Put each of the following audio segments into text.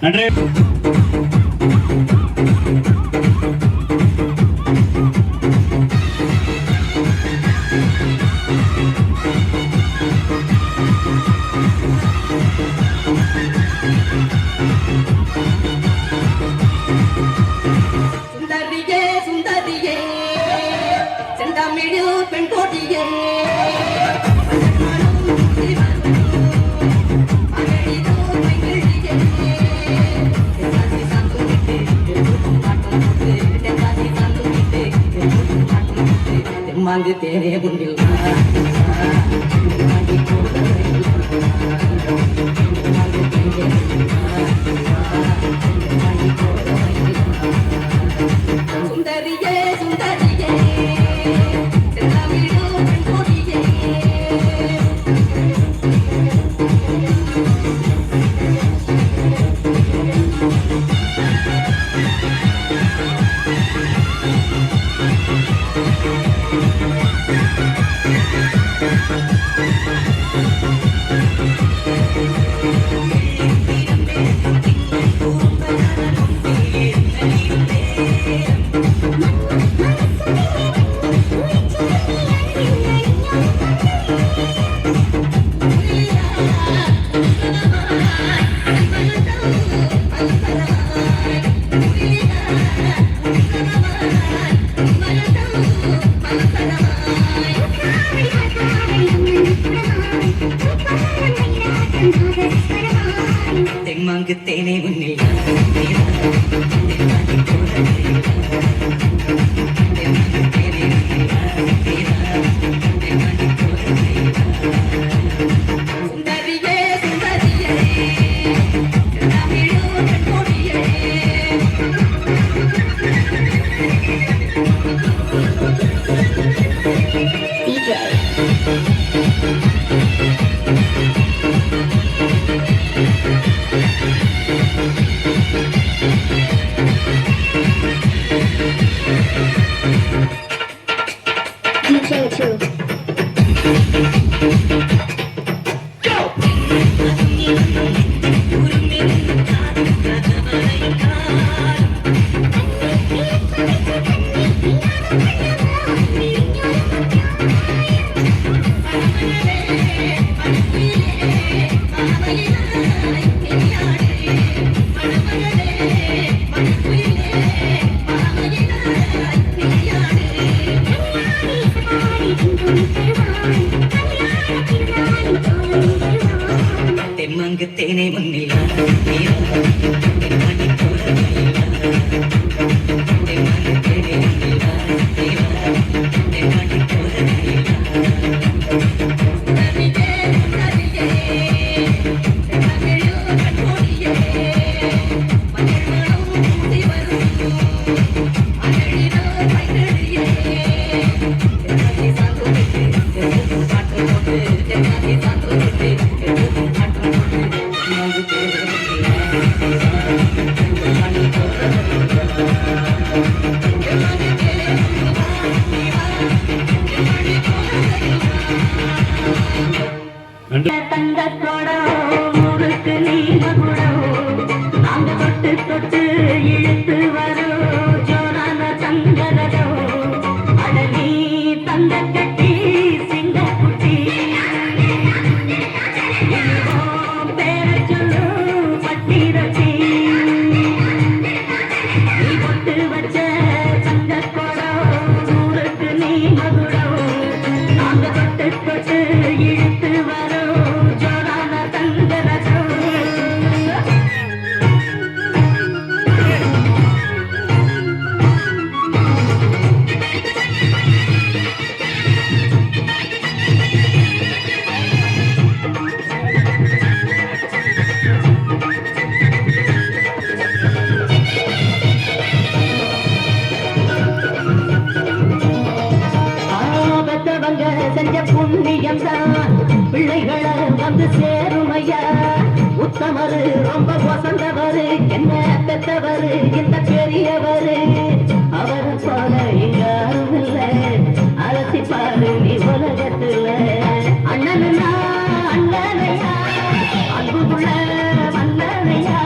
நன்றி. சுந்தரியே சுந்தரியே செந்தமிழ் பெண் கோடியே மாங்கு தேனே முன்னில் சுந்தரியே சுந்தரியே செந்தமிழ் பெண் கோடியே தெம்மாங்கு தேனே முன்னில் சுந்தரியே சுந்தரியே தமிழ் பெண் கோடியே DJ தெம்மாங்கு தேனை முன்னில் தெம்மாங்கி போல தெம்மாங்கு தேனை முன்னில் தெம்மாங்கி போல தங்கத்தோடம் முறுக்கு நீ மகுடம் நாங்க தொட்டு தொட்டு இழுத்து வரும் ஜோரான தங்கரதம் அட நீ தந்த கட்டி சிங்க குட்டி பேர சொல்லு பட்டி ரொட்டி நீ பொட்டு வச்ச தங்கத்தோடம் முறுக்கு நீ மகுடம் நாங்க தொட்டு தொட்டு இழுத்து வரும் செஞ்ச புண்ணியம் தான் பிள்ளைகளை வந்து சேருமையா உத்தமரு ரொம்ப வசந்தவரு என்ன பெற்றவரு இந்த பெரியவரு அவரு போல இங்க யாரும் இல்லை அலசி பாரு நீ உலகத்துல அண்ணனா அண்ணனையா அன்புக்குள்ள மன்னனையா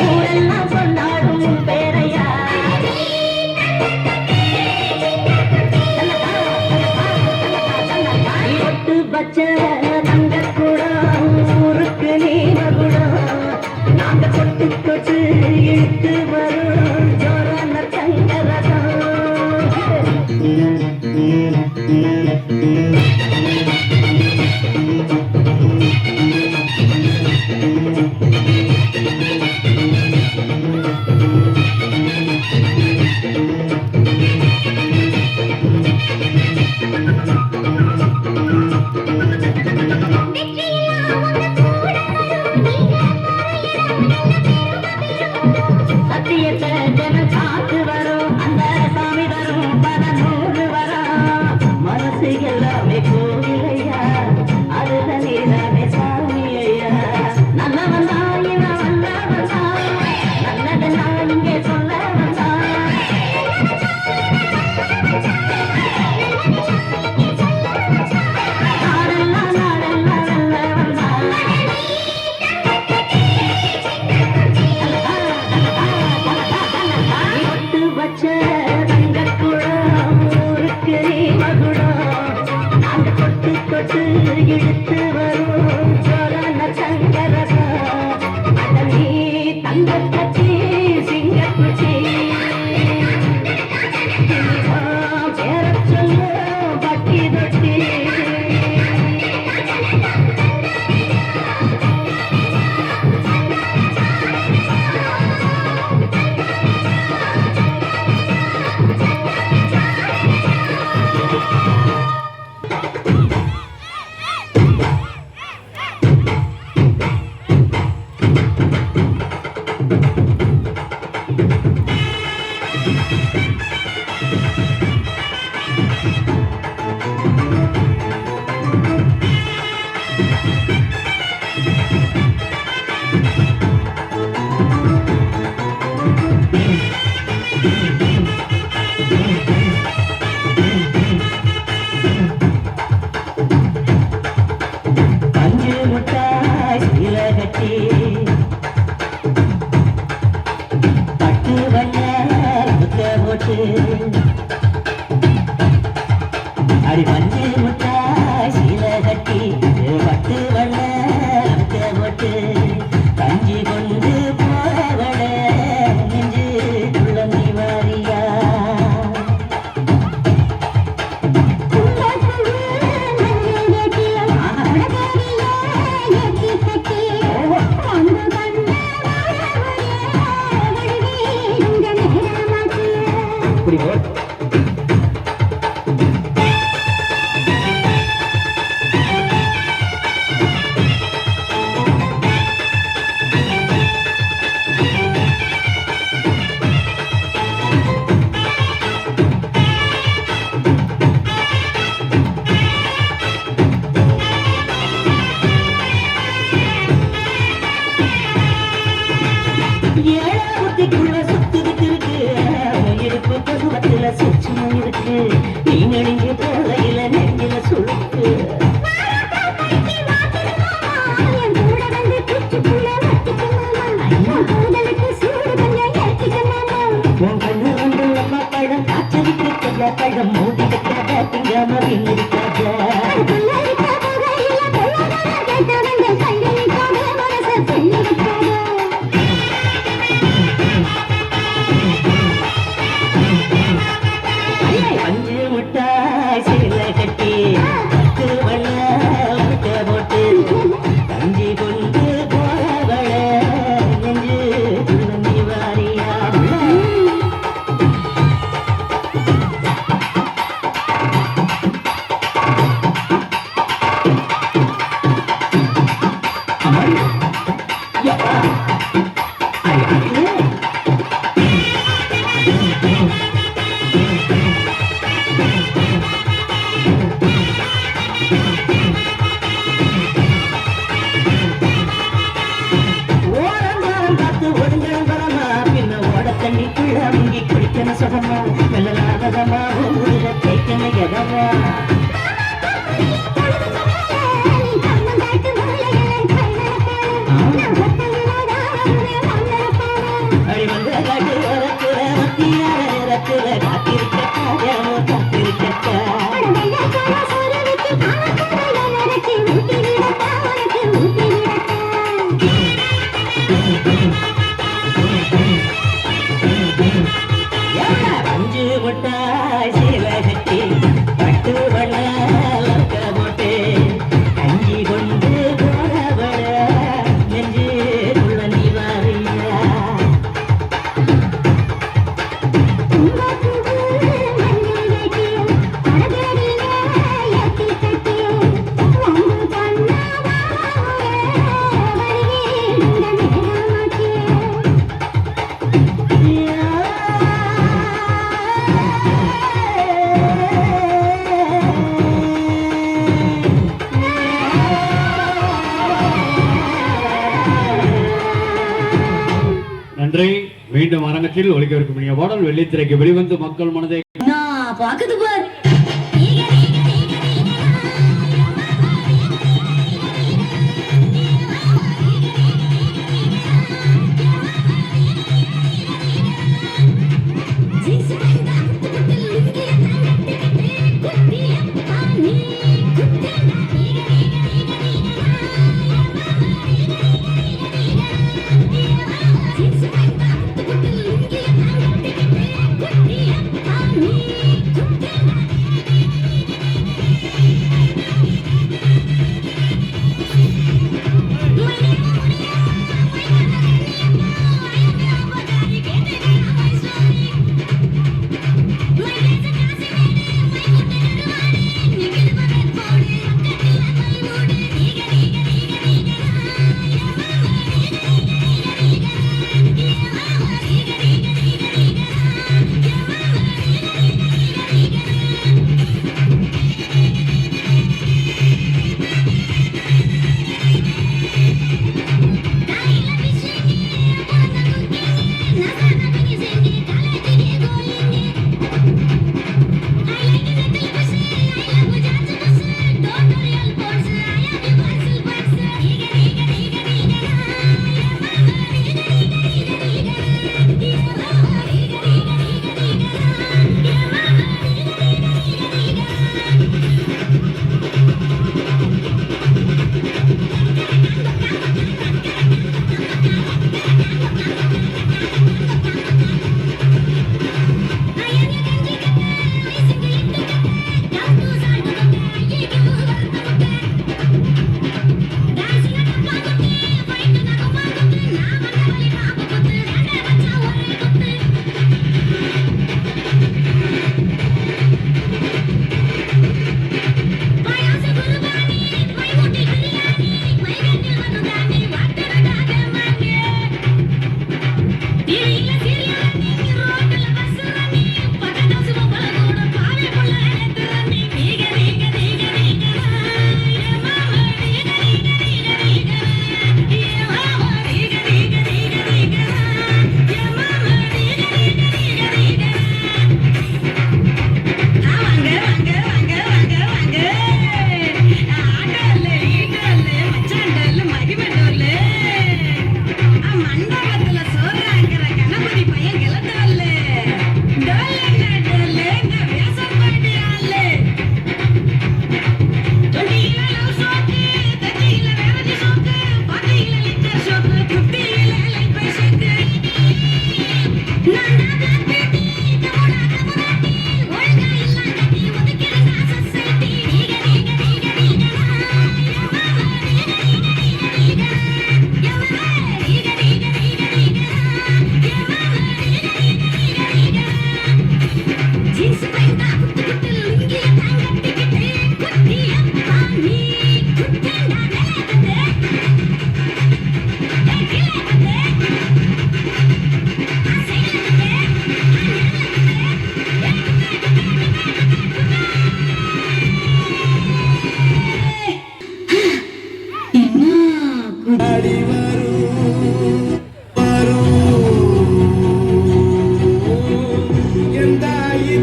ஊரெல்லாம் கொண்டாடும் பேரையா பச்ச தங்க கூடம் ஊருக்கு நீ மகுடம் நாங்க கொட்டு கொட்டு இழுத்து வரும் ஜோரான தங்கரதம் சத்தியத்தை ஜன காத்து வரும் அந்த சாமி வரும் 11 வரும் மனசு எல்லாமே கோவிலையா அதுல நீதானே சாமி ஐயா நல்லவன் தான் இவன் வந்தவன் தான் நல்லதெல்லாம் இங்கே சொல்ல வந்தான் நாடெல்லாம் நாடெல்லாம் நல்லவன் தான் வச்ச தங்கக்குடம் ஊருக்கு நீ மகுடம் நாங்க தொட்டு தொட்டு இழுத்து வரும் ஜோரான தங்கரதம் அட நீ தங்க கட்சி சிங்கக்குச்சி பேர சொல்லு பட்டி தொட்டி போட்டு அடி மஞ்சு முட்டாய் சீலை கட்டி பட்டு வண்ண அக்க போட்டு கஞ்சி கொண்டு போறவள நெஞ்சு குழந்தை வாரியா இப்படி போ ஏழாவதுக்குள்ள சுத்துக்கிட்டு இருக்கு இருப்பு பருவத்துல சுச்சுமா இருக்கு நீ நெடுங்கி போலையில நெஞ்சில சுழுக்கு உன் கண்ணு வந்து அம்மா பழம் காய்ச்சலுக்கு கொல்ல பழம் மூடி வைக்காத திங்காம வீணிருக்காத பஞ்சு முட்டாய் சீலை கட்டி பட்டு வண்ண அக்க போட்டு கஞ்சி கொண்டு போறவள நெஞ்சு குழந்தை வாரியா தண்ணிக்குள்ள முங்கி குளிக்கணும் சுகமா வெள்ளலாகதமா ஊருக தேய்க்கணும் எதமா அடி வந்த காட்டு வரத்துல மத்தியான நேரத்துல காத்திருக்கட்டா காத்திருக்கட்டா பஞ்சு முட்டாய் சீலை கட்டி பட்டு வண்ண அக்க போட்டு கஞ்சி கொண்டு போறவள நெஞ்சு குழந்தை வாரியா நன்றி. மீண்டும் அரங்கத்தில் ஒலிக்கவிருக்கும் இனிய பாடல் வெள்ளித்திரைக்கு வெளிவந்து மக்கள் மனதை பாக்குது பார்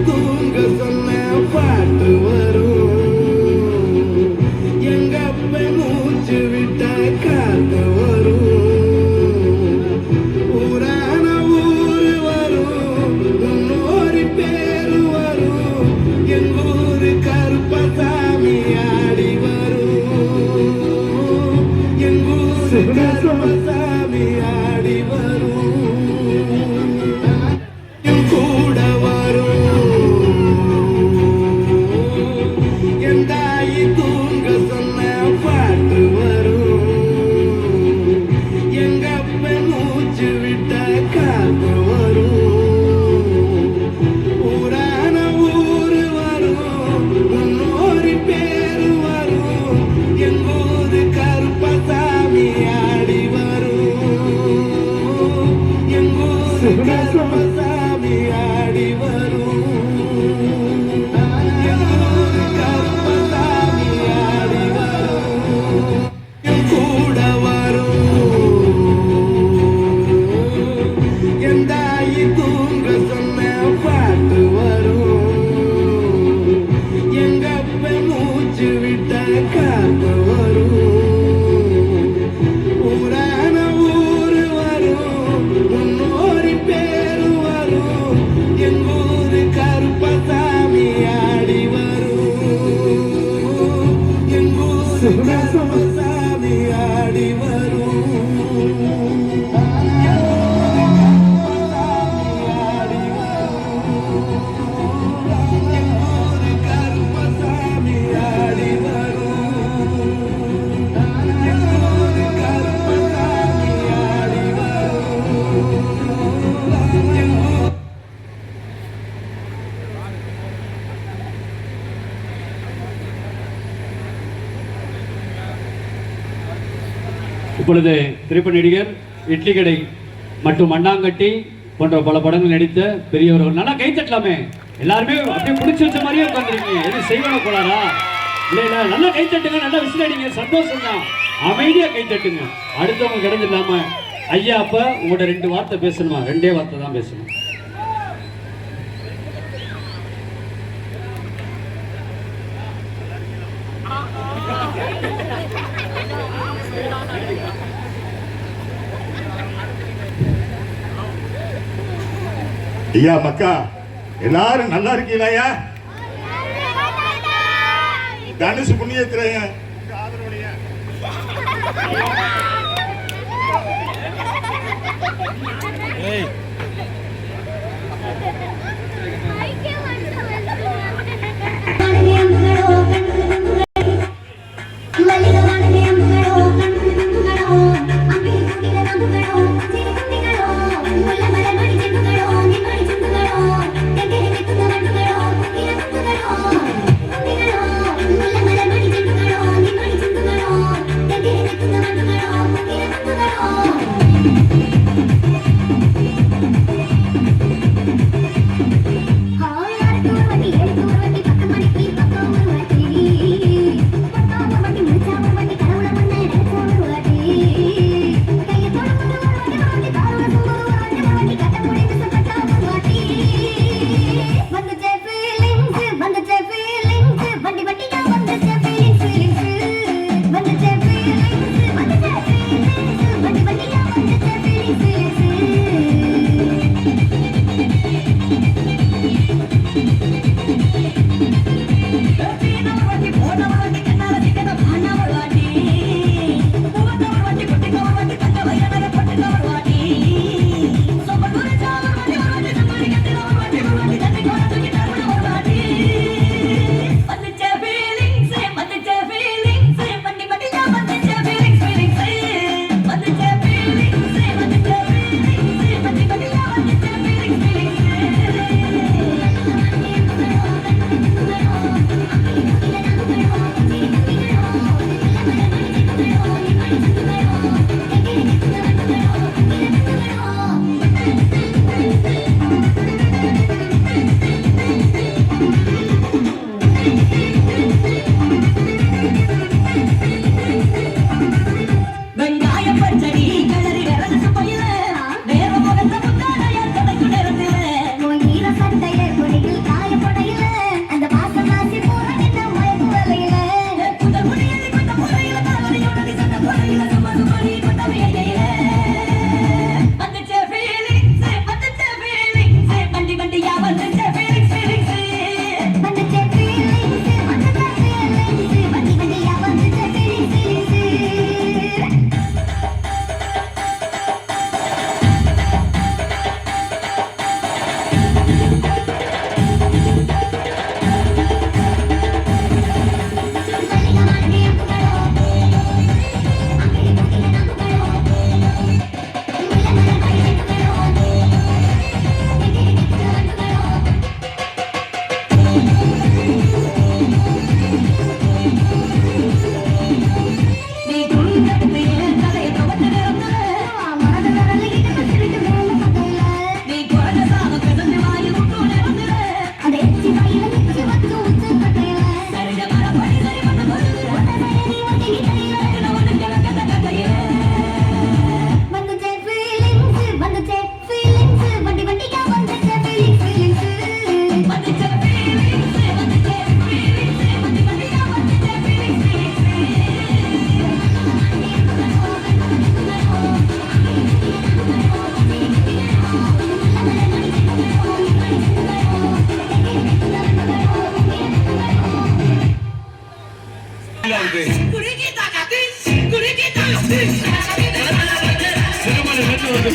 தூங்க சொன்ன பாட்டு வரும் எங்க அப்ப மூச்சு விட்ட காத்து வரும் ஊரான ஊரு வரும் முன்னோரி பேரு வரும் எங்க ஊரு கருப்பசாமி ஆடி வரும் எங்க ஊரு கருப்பசாமி ஆடி வரும் என் கூட வரும் என் தாயி தூங்க சொன்ன பாட்டு வரும் எங்க அப்ப மூச்சு விட்ட காத்து வரும் ஊரான ஊரு வரும் முன்னோரி பேரு வரும் எங்க ஊரு கருப்பசாமி ஆடி வரும் எங்க ஊரு கருப்பசாமி ஆடி வரும் எங்க ஊரு கருப்பசாமி ஆடி வரும் என் கூட வரும் என் தாயி தூங்க சொன்ன பாட்டு வரும் எங்க அப்ப மூச்சு விட்ட காத்து வரும் ஊரான ஊரு வரும் முன்னோரி பேரு வரும் எங்க ஊரு கருப்பசாமி ஆடி வரும் எங்க ஊரு கருப்பசாமி ஆடி வரும் இப்பொழுது திரைப்பட நடிகர் இட்லி கடை மற்றும் மண்ணாங்கட்டி போன்ற பல படங்கள் நடித்த பெரியவர்கள் நல்லா கை தட்டலாமே. எல்லாருமே அப்படியே பிடிச்சி வச்ச மாதிரியே உட்காந்துருக்கீங்க. எதுவும் செய்வன போலாரா? இல்ல நல்லா கை தட்டுங்க, நல்லா விசில் அடிங்க, சந்தோஷம் தான். அமைதியா கை தட்டுங்க. அடுத்தவங்க கிடைஞ்சிடலாம. ஐயா அப்ப உங்கள்கிட்ட 2 வார்த்தை பேசணுமா? 2 வார்த்தை தான் பேசணும். ஐயா மக்கா எல்லாரும் நல்லா இருக்கீங்களா? தனுசு புண்ணியத்திரையா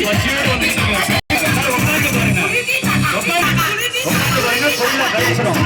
பசியோடு வந்துருக்கீங்க. எல்லாரும் உட்கார்ந்து பாருங்க. உட்கார்ந்து பாருங்க. சொல்ல கழிச்சிடும்.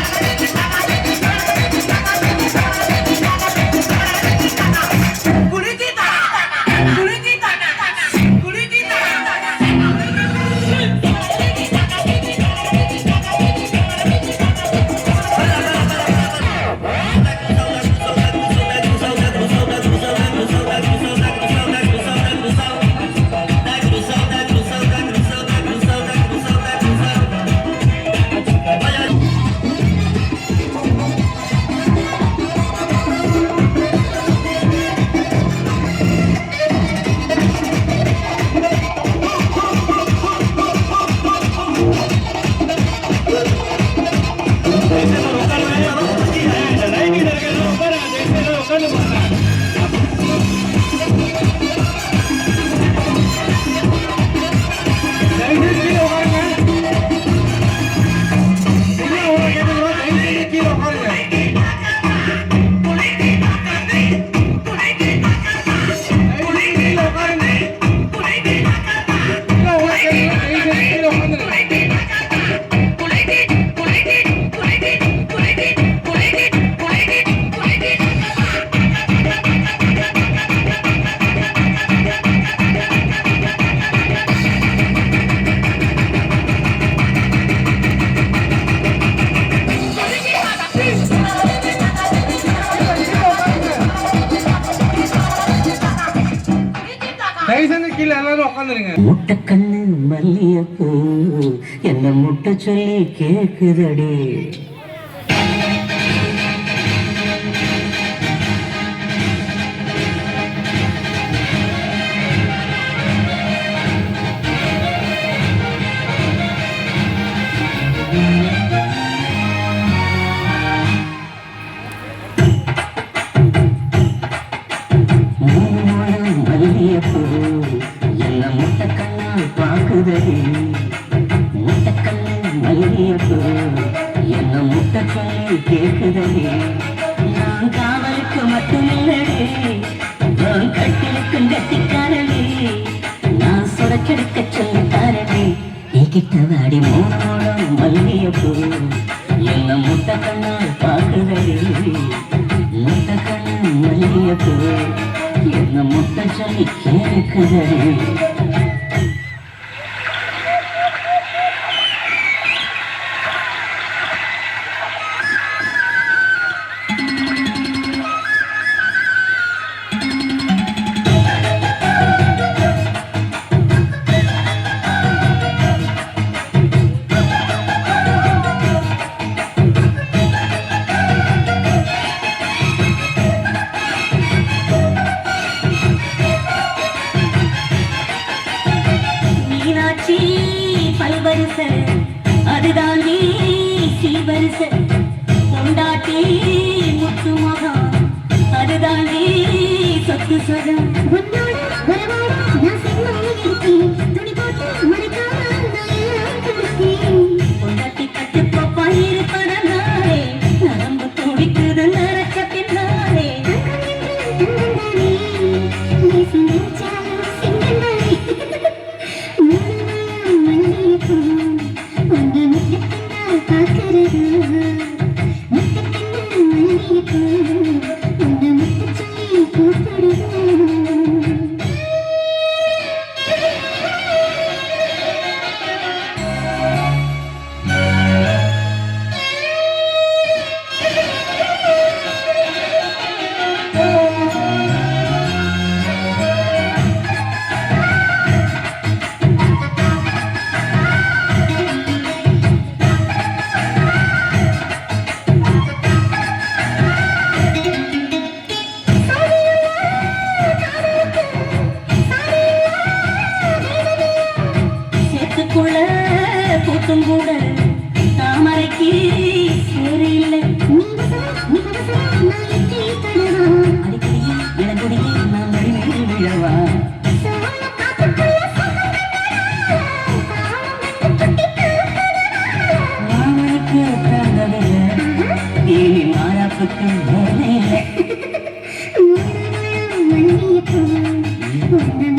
முட்டை கண்ணு மல்லியப்பூ என்ன முட்டை சொல்லி கேக்குதடி. மல்லியப்பூ என்ன முட்டை கண்ணா பாக்குதடி. முட்டை கண்ணு மல்லியப்பூ என்ன முட்டை சொல்லி கேக்குதடி. நான் காவலுக்கு மட்டுமில்லடி, நான் கட்டிலுக்கும் கட்டிக்காரடி. நான் சுடக்கெடுக்க சொல்லித்தாரடி. கிட்ட வாடி மூணோളം மல்லியப்பூ என்ன முட்டை கண்ணா பாக்குதடி. முட்டை கண்ணு மல்லியப்பூ என்ன முட்டை சொல்லி கேக்குதடி. அதுதான் நீ சீவரிச கொண்டாட்டி முத்து மகம். அதுதான் நீ சொத்து சொகம். கொண்டாட்டி கட்டு பாப்பா இருப்பதனாலே நரம்பு துடிக்குது நரச்ச பின்னாலே. தாமரைக்கு சேரில்லை. மல்லிகைப்பூ உன்னை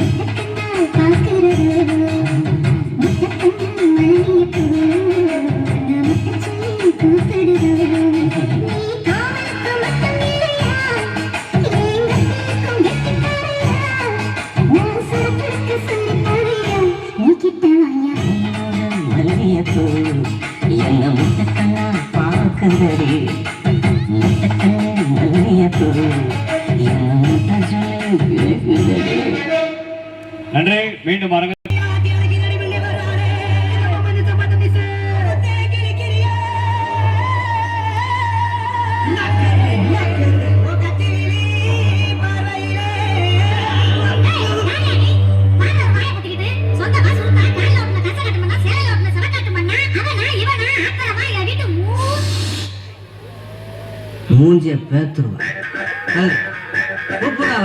பார்க்கிறது மல்லியப்பூ என்ன முட்டக்கண்ணா பார்க்கந்தடி முட்டக்கண்ணு மல்லியப்பூ என்ன முட்டை சொல்லி கேட்குதடி. நன்றி. மீண்டும் அரங்க மூஞ்சிய பேத்துருவா கூப்பிடாவ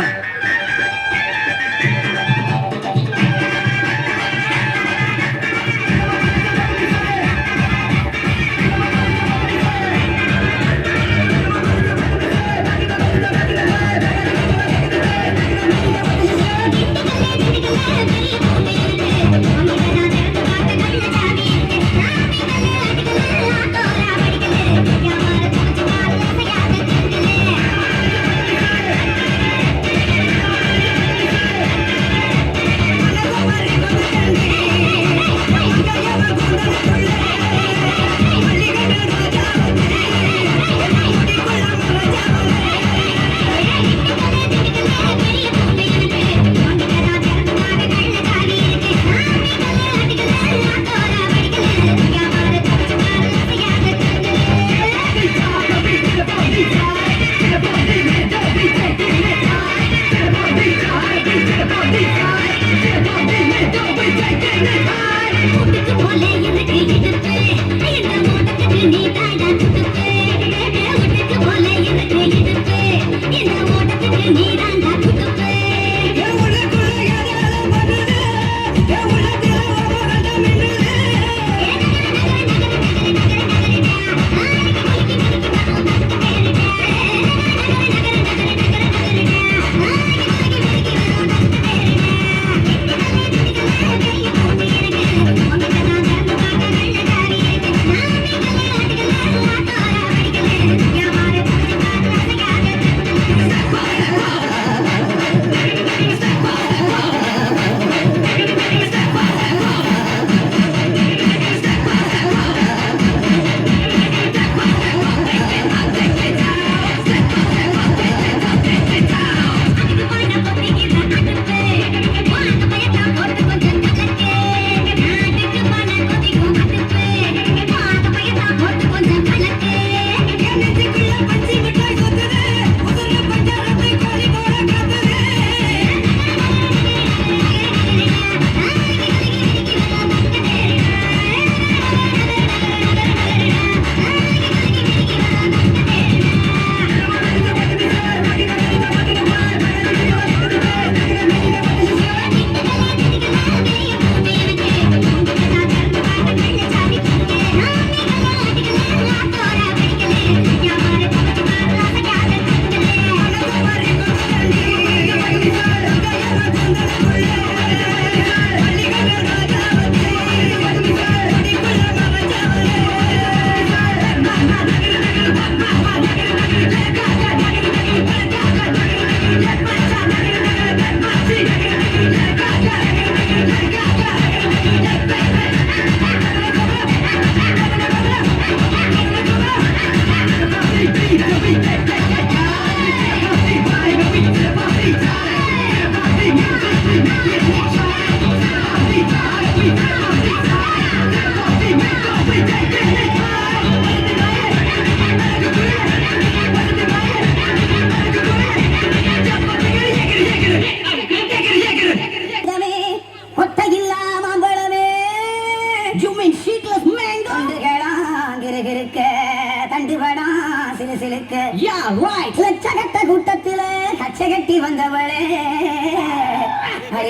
லட்சகட்ட கூட்டத்திலே கச்சகட்டி வந்தவளே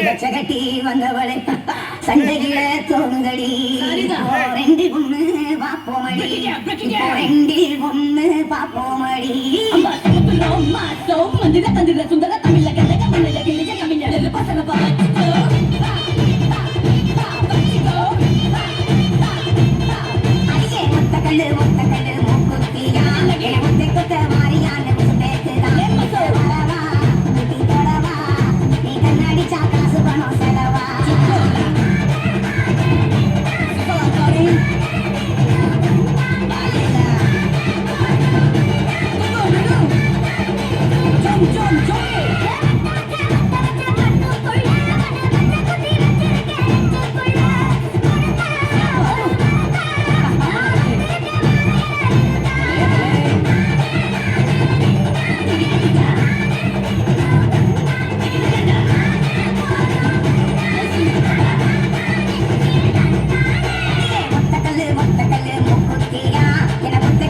கச்சகட்டி வந்தவளே சண்டையில தோணுங்கடி ரெண்டு பொண்ணு பாப்போமடி ரெண்டு பொண்ணு பாப்போமடி தந்திர சுந்தர தமிழ்ல கதை தமிழ்ல கிளிய கவிஞர் பசங்க ஒத்த கல்லு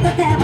தொட்ட